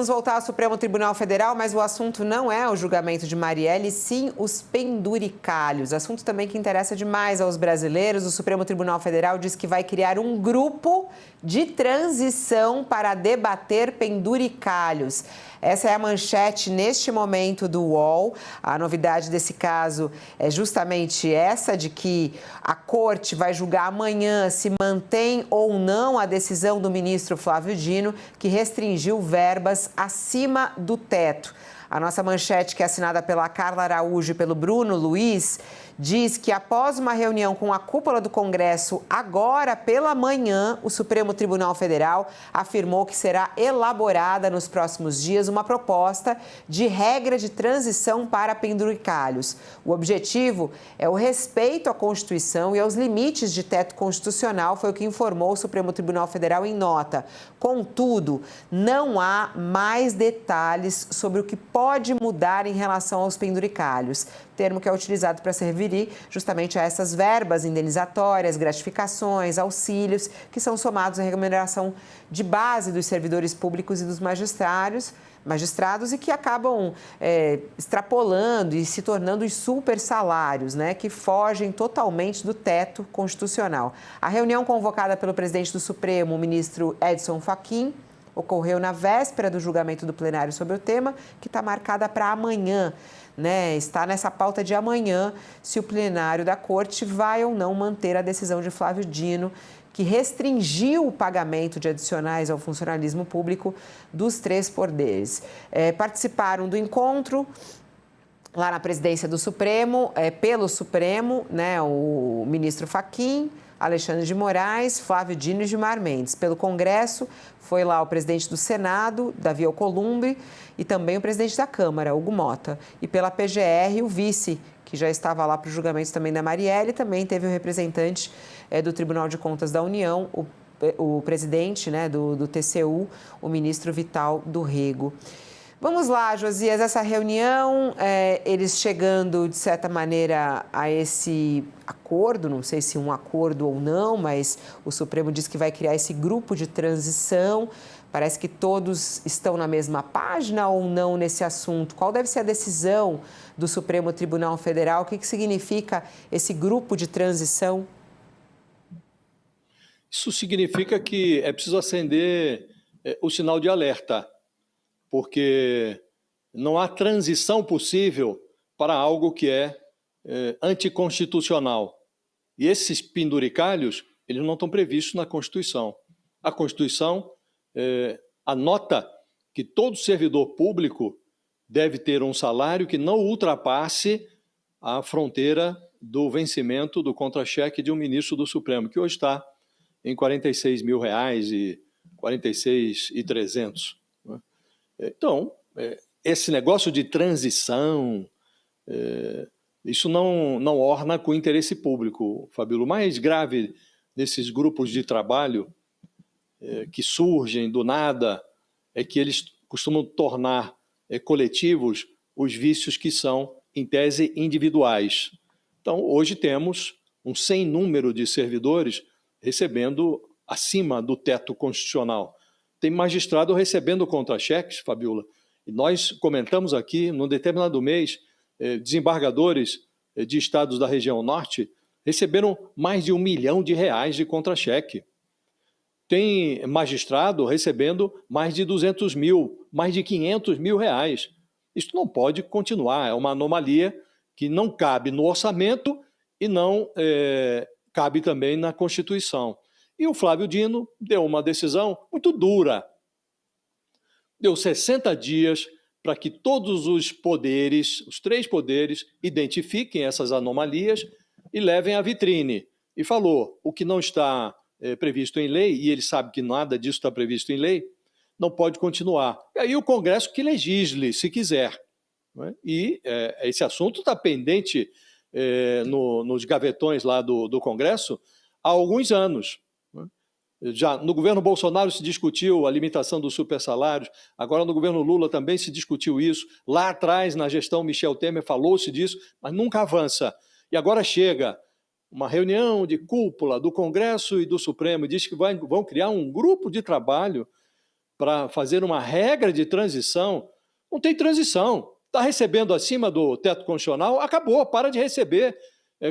Vamos voltar ao Supremo Tribunal Federal, mas o assunto não é o julgamento de Marielle, sim os penduricalhos. Assunto também que interessa demais aos brasileiros. O Supremo Tribunal Federal diz que vai criar um grupo de transição para debater penduricalhos. Essa é a manchete neste momento do UOL. A novidade desse caso é justamente essa, de que a Corte vai julgar amanhã se mantém ou não a decisão do ministro Flávio Dino, que restringiu verbas acima do teto. A nossa manchete, que é assinada pela Carla Araújo e pelo Bruno Luiz, diz que após uma reunião com a cúpula do Congresso, agora pela manhã, o Supremo Tribunal Federal afirmou que será elaborada nos próximos dias uma proposta de regra de transição para penduricalhos. O objetivo é o respeito à Constituição e aos limites de teto constitucional, foi o que informou o Supremo Tribunal Federal em nota. Contudo, não há mais detalhes sobre o que pode mudar em relação aos penduricalhos, termo que é utilizado para se referir justamente a essas verbas indenizatórias, gratificações, auxílios, que são somados à remuneração de base dos servidores públicos e dos magistrados e que acabam extrapolando e se tornando os super salários, né, que fogem totalmente do teto constitucional. A reunião convocada pelo presidente do Supremo, o ministro Edson Fachin, ocorreu na véspera do julgamento do plenário sobre o tema, que está marcada para amanhã. Né? Está nessa pauta de amanhã se o plenário da Corte vai ou não manter a decisão de Flávio Dino, que restringiu o pagamento de adicionais ao funcionalismo público dos três poderes. Participaram do encontro lá na presidência do Supremo, pelo Supremo, né, o ministro Fachin, Alexandre de Moraes, Flávio Dino e Gilmar Mendes. Pelo Congresso, foi lá o presidente do Senado, Davi Alcolumbre, e também o presidente da Câmara, Hugo Mota. E pela PGR, o vice, que já estava lá para o julgamento também da Marielle, também teve o representante do Tribunal de Contas da União, o presidente, né, do TCU, o ministro Vital do Rego. Vamos lá, Josias, essa reunião, eles chegando, de certa maneira, a esse acordo, não sei se um acordo ou não, mas o Supremo diz que vai criar esse grupo de transição. Parece que todos estão na mesma página ou não nesse assunto. Qual deve ser a decisão do Supremo Tribunal Federal? O que significa esse grupo de transição? Isso significa que é preciso acender o sinal de alerta, porque não há transição possível para algo que é anticonstitucional. E esses penduricalhos, eles não estão previstos na Constituição. A Constituição anota que todo servidor público deve ter um salário que não ultrapasse a fronteira do vencimento do contra-cheque de um ministro do Supremo, que hoje está em R$ 46.000 e R$ 46.300. Então, esse negócio de transição, isso não orna com o interesse público, Fabíola. O mais grave desses grupos de trabalho que surgem do nada é que eles costumam tornar coletivos os vícios que são, em tese, individuais. Então, hoje temos um sem número de servidores recebendo acima do teto constitucional. Tem magistrado recebendo contra-cheques, Fabíola, e nós comentamos aqui, num determinado mês, desembargadores de estados da região norte receberam mais de R$ 1 milhão de contra-cheque. Tem magistrado recebendo mais de 200 mil, mais de 500 mil reais. Isso não pode continuar, é uma anomalia que não cabe no orçamento e não cabe também na Constituição. E o Flávio Dino deu uma decisão muito dura. Deu 60 dias para que todos os poderes, os três poderes, identifiquem essas anomalias e levem à vitrine. E falou, o que não está previsto em lei, e ele sabe que nada disso está previsto em lei, não pode continuar. E aí o Congresso que legisle, se quiser. Né? E esse assunto está pendente nos gavetões lá do Congresso há alguns anos. Já no governo Bolsonaro se discutiu a limitação dos supersalários, agora no governo Lula também se discutiu isso, lá atrás na gestão Michel Temer falou-se disso, mas nunca avança. E agora chega uma reunião de cúpula do Congresso e do Supremo e diz que vão criar um grupo de trabalho para fazer uma regra de transição, não tem transição. Está recebendo acima do teto constitucional, acabou, para de receber,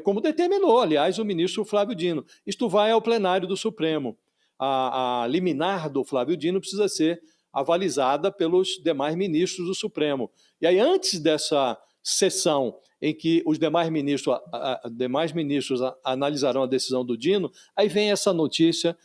como determinou, aliás, o ministro Flávio Dino. Isto vai ao plenário do Supremo. A liminar do Flávio Dino precisa ser avalizada pelos demais ministros do Supremo. E aí, antes dessa sessão em que os demais ministros analisarão a decisão do Dino, aí vem essa notícia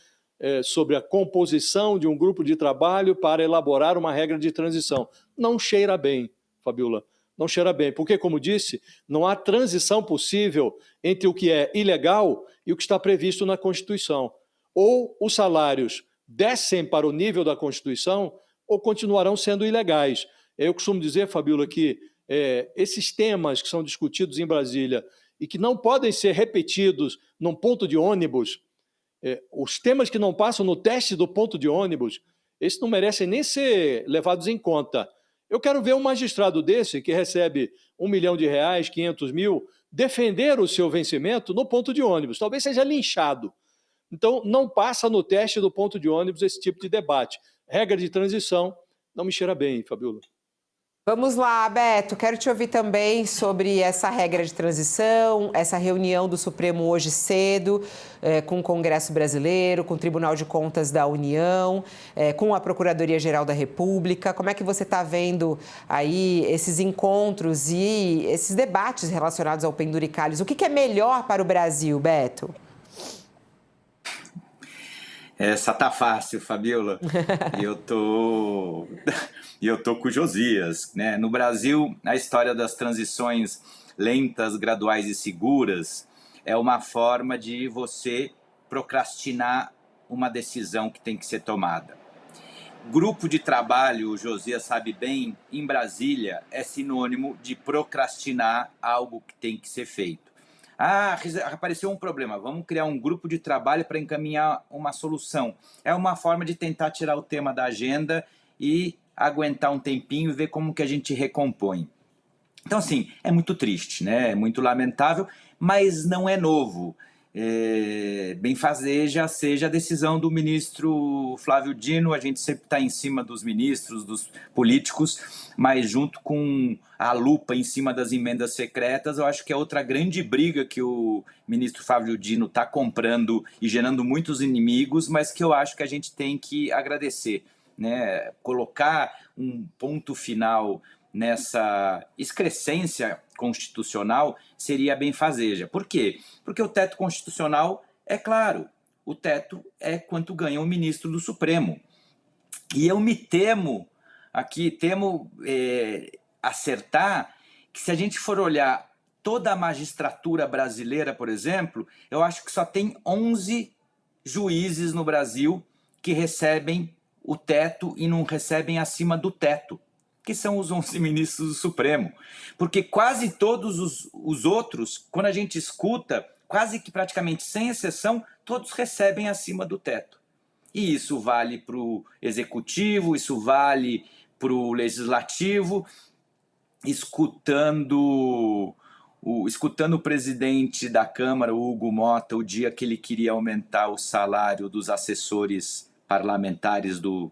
sobre a composição de um grupo de trabalho para elaborar uma regra de transição. Não cheira bem, Fabiola, não cheira bem, porque, como disse, não há transição possível entre o que é ilegal e o que está previsto na Constituição. Ou os salários descem para o nível da Constituição ou continuarão sendo ilegais. Eu costumo dizer, Fabiola, que esses temas que são discutidos em Brasília e que não podem ser repetidos num ponto de ônibus, os temas que não passam no teste do ponto de ônibus, esses não merecem nem ser levados em conta. Eu quero ver um magistrado desse, que recebe R$1 milhão, 500 mil, defender o seu vencimento no ponto de ônibus. Talvez seja linchado. Então, não passa no teste do ponto de ônibus esse tipo de debate. Regra de transição não me cheira bem, Fabiola. Vamos lá, Beto. Quero te ouvir também sobre essa regra de transição, essa reunião do Supremo hoje cedo, com o Congresso Brasileiro, com o Tribunal de Contas da União, com a Procuradoria-Geral da República. Como é que você está vendo aí esses encontros e esses debates relacionados ao penduricalhos? O que é melhor para o Brasil, Beto? Essa tá fácil, Fabiola. E eu tô com o Josias, né? No Brasil, a história das transições lentas, graduais e seguras é uma forma de você procrastinar uma decisão que tem que ser tomada. Grupo de trabalho, o Josias sabe bem, em Brasília é sinônimo de procrastinar algo que tem que ser feito. Apareceu um problema, vamos criar um grupo de trabalho para encaminhar uma solução. É uma forma de tentar tirar o tema da agenda e aguentar um tempinho e ver como que a gente recompõe. Então, assim, é muito triste, né? É muito lamentável, mas não é novo. Benfazeja seja a decisão do ministro Flávio Dino, a gente sempre está em cima dos ministros, dos políticos, mas junto com a lupa em cima das emendas secretas, eu acho que é outra grande briga que o ministro Flávio Dino está comprando e gerando muitos inimigos, mas que eu acho que a gente tem que agradecer, né? Colocar um ponto final nessa excrescência constitucional seria benfazeja. Por quê? Porque o teto constitucional é claro, o teto é quanto ganha o ministro do Supremo. E eu me temo acertar que se a gente for olhar toda a magistratura brasileira, por exemplo, eu acho que só tem 11 juízes no Brasil que recebem o teto e não recebem acima do teto, que são os 11 ministros do Supremo. Porque quase todos os outros, quando a gente escuta, quase que praticamente sem exceção, todos recebem acima do teto. E isso vale para o Executivo, isso vale para o Legislativo. Escutando o presidente da Câmara, o Hugo Mota, o dia que ele queria aumentar o salário dos assessores parlamentares do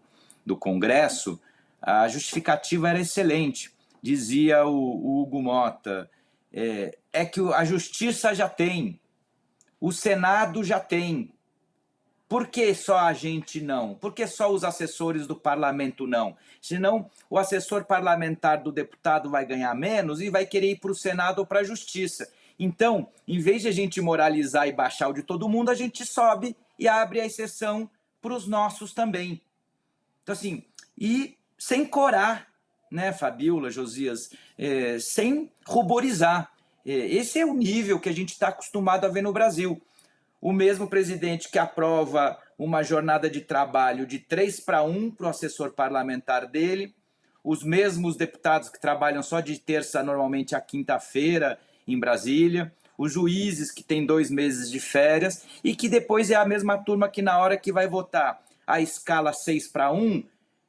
Congresso, a justificativa era excelente. Dizia o Hugo Mota, que a Justiça já tem, o Senado já tem. Por que só a gente não? Por que só os assessores do parlamento não? Senão o assessor parlamentar do deputado vai ganhar menos e vai querer ir para o Senado ou para a Justiça. Então, em vez de a gente moralizar e baixar o de todo mundo, a gente sobe e abre a exceção para os nossos também. Então, assim, e sem corar, né, Fabiola, Josias, sem ruborizar. Esse é o nível que a gente está acostumado a ver no Brasil. O mesmo presidente que aprova uma jornada de trabalho de 3-1 para o assessor parlamentar dele, os mesmos deputados que trabalham só de terça, normalmente, a quinta-feira em Brasília, os juízes que têm 2 meses de férias e que depois é a mesma turma que na hora que vai votar a escala 6-1,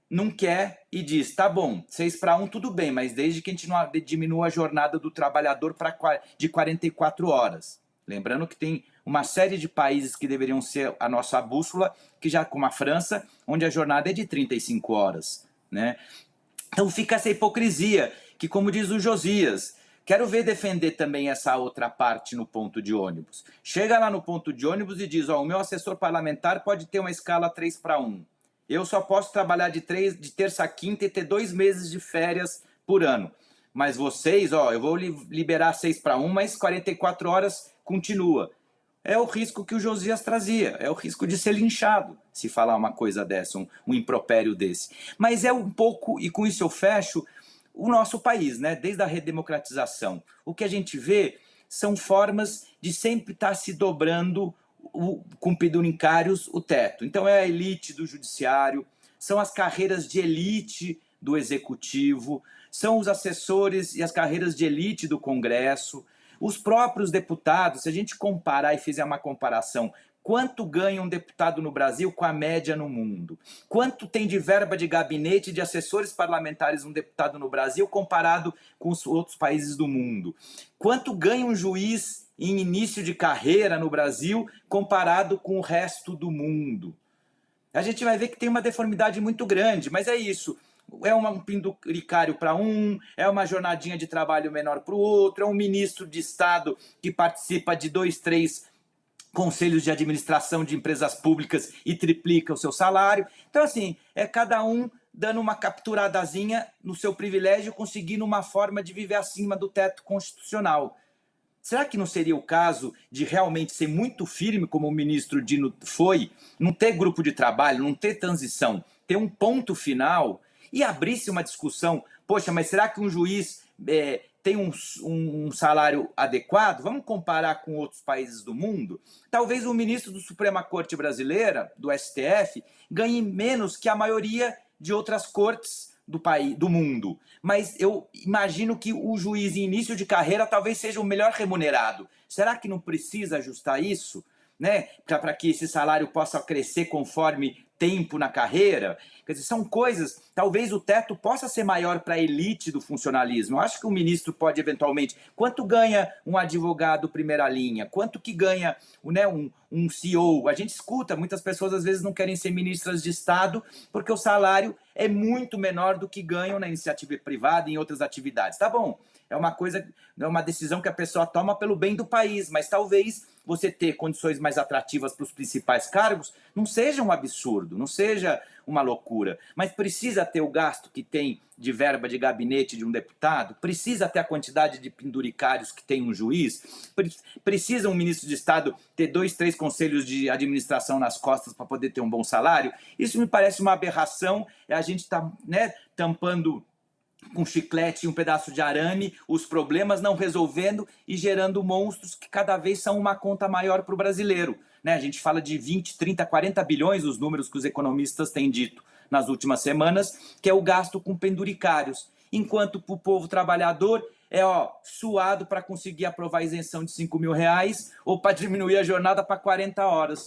não quer e diz, tá bom, 6-1 tudo bem, mas desde que a gente não diminua a jornada do trabalhador de 44 horas. Lembrando que tem uma série de países que deveriam ser a nossa bússola, que já como a França, onde a jornada é de 35 horas, né? Então fica essa hipocrisia, que como diz o Josias, quero ver defender também essa outra parte no ponto de ônibus. Chega lá no ponto de ônibus e diz, ó, o meu assessor parlamentar pode ter uma escala 3-1. Eu só posso trabalhar de terça a quinta e ter 2 meses de férias por ano. Mas vocês, ó, eu vou liberar 6-1, mas 44 horas continua. É o risco que o Josias trazia, é o risco de ser linchado, se falar uma coisa dessa, um impropério desse. Mas é um pouco, e com isso eu fecho, o nosso país, né? Desde a redemocratização. O que a gente vê são formas de sempre estar se dobrando com penduricários o teto. Então é a elite do judiciário, são as carreiras de elite do executivo, são os assessores e as carreiras de elite do Congresso, os próprios deputados. Se a gente comparar e fizer uma comparação, quanto ganha um deputado no Brasil com a média no mundo? Quanto tem de verba de gabinete de assessores parlamentares um deputado no Brasil comparado com os outros países do mundo? Quanto ganha um juiz em início de carreira no Brasil comparado com o resto do mundo? A gente vai ver que tem uma deformidade muito grande, mas é isso. É um penduricário para um, é uma jornadinha de trabalho menor para o outro, é um ministro de Estado que participa de 2, 3 conselhos de administração de empresas públicas e triplica o seu salário. Então, assim, é cada um dando uma capturadazinha no seu privilégio, conseguindo uma forma de viver acima do teto constitucional. Será que não seria o caso de realmente ser muito firme, como o ministro Dino foi, não ter grupo de trabalho, não ter transição, ter um ponto final e abrir-se uma discussão? Poxa, mas será que um juiz tem um salário adequado? Vamos comparar com outros países do mundo? Talvez o ministro do Suprema Corte Brasileira, do STF, ganhe menos que a maioria de outras cortes do mundo. Mas eu imagino que o juiz em início de carreira talvez seja o melhor remunerado. Será que não precisa ajustar isso, né? Para que esse salário possa crescer conforme tempo na carreira? Quer dizer, são coisas, talvez o teto possa ser maior para a elite do funcionalismo. Eu acho que o ministro pode eventualmente, quanto ganha um advogado primeira linha? Quanto que ganha, né, um CEO? A gente escuta, muitas pessoas às vezes não querem ser ministras de Estado porque o salário é muito menor do que ganham na iniciativa privada e em outras atividades. Tá bom, é uma coisa, é uma decisão que a pessoa toma pelo bem do país, mas talvez você ter condições mais atrativas para os principais cargos não seja um absurdo, não seja uma loucura, mas precisa ter o gasto que tem de verba de gabinete de um deputado, precisa ter a quantidade de penduricários que tem um juiz, precisa um ministro de Estado ter 2, 3 conselhos de administração nas costas para poder ter um bom salário. Isso me parece uma aberração, a gente está, né, tampando com chiclete e um pedaço de arame os problemas, não resolvendo e gerando monstros que cada vez são uma conta maior para o brasileiro, né? A gente fala de 20, 30, 40 bilhões, os números que os economistas têm dito nas últimas semanas, que é o gasto com penduricários, enquanto para o povo trabalhador é suado para conseguir aprovar a isenção de R$5.000 ou para diminuir a jornada para 40 horas.